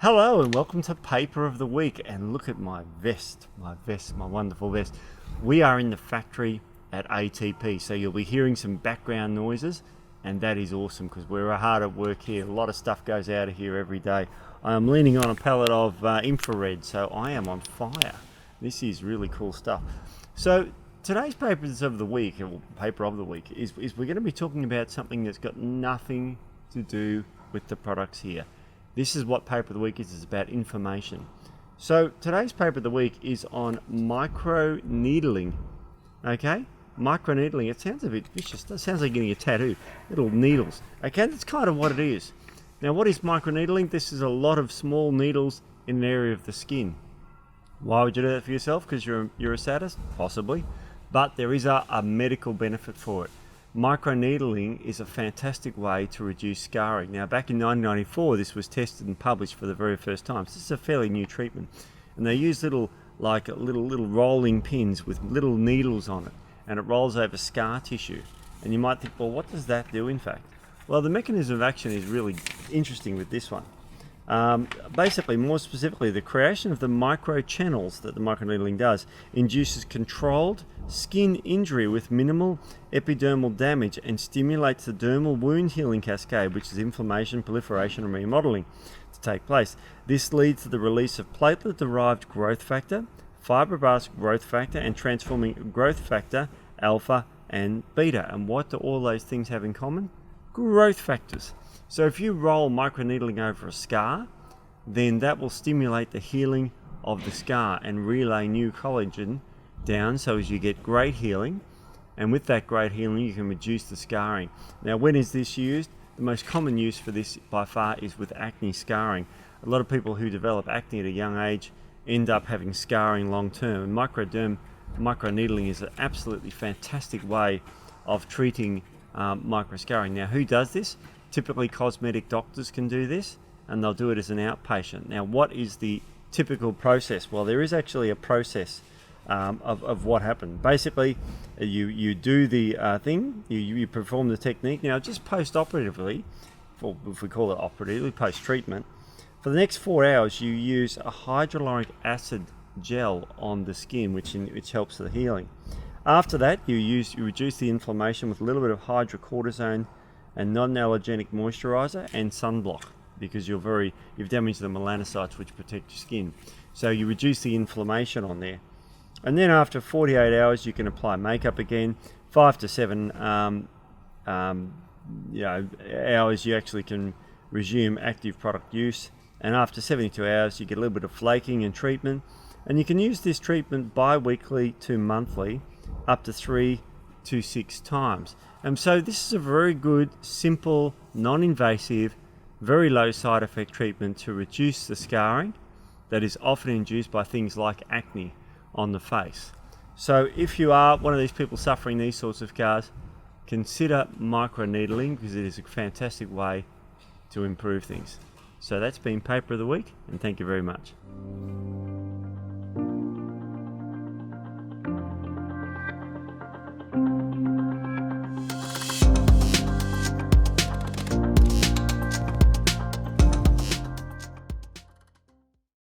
Hello and welcome to Paper of the Week. And look at my vest, my wonderful vest. We are in the factory at ATP, so you'll be hearing some background noises, and that is awesome because we're hard at work here. A lot of stuff goes out of here every day. I am leaning on a pallet of infrared, so I am on fire. This is really cool stuff. So today's Papers of the Week, or Paper of the Week, is we're going to be talking about something that's got nothing to do with the products here. This is what Paper of the Week is. It's about information. So today's Paper of the Week is on microneedling. Okay? Microneedling. It sounds a bit vicious. It sounds like getting a tattoo. Little needles. Okay? That's kind of what it is. Now, what is microneedling? This is a lot of small needles in an area of the skin. Why would you do that for yourself? Because you're a sadist? Possibly. But there is a medical benefit for it. Microneedling is a fantastic way to reduce scarring. Now, back in 1994, this was tested and published for the very first time. So this is a fairly new treatment. And they use little rolling pins with little needles on it. And it rolls over scar tissue. And you might think, well, what does that do, in fact? Well, the mechanism of action is really interesting with this one. Basically, more specifically, the creation of the microchannels that the microneedling does induces controlled skin injury with minimal epidermal damage and stimulates the dermal wound healing cascade, which is inflammation, proliferation, and remodeling to take place. This leads to the release of platelet-derived growth factor, fibroblast growth factor, and transforming growth factor alpha and beta. And what do all those things have in common? Growth factors. So if you roll microneedling over a scar, then that will stimulate the healing of the scar and relay new collagen down so as you get great healing. And with that great healing, you can reduce the scarring. Now, when is this used? The most common use for this by far is with acne scarring. A lot of people who develop acne at a young age end up having scarring long term. And microneedling is an absolutely fantastic way of treating microscarring. Now, who does this? Typically, cosmetic doctors can do this, and they'll do it as an outpatient. Now, what is the typical process? Well, there is actually a process of what happened. Basically, you do the thing, you perform the technique. Now, just post-operatively, or if we call it operatively, post-treatment, for the next 4 hours, you use a hyaluronic acid gel on the skin, which helps the healing. After that, you reduce the inflammation with a little bit of hydrocortisone and non-allergenic moisturizer and sunblock, because you've damaged the melanocytes which protect your skin. So you reduce the inflammation on there. And then after 48 hours, you can apply makeup again. 5 to 7 hours, you actually can resume active product use. And after 72 hours, you get a little bit of flaking and treatment. And you can use this treatment bi-weekly to monthly, up to 3 to 6 times. And so this is a very good, simple, non-invasive, very low side effect treatment to reduce the scarring that is often induced by things like acne on the face. So if you are one of these people suffering these sorts of scars, consider microneedling because it is a fantastic way to improve things. So that's been Paper of the Week, and thank you very much.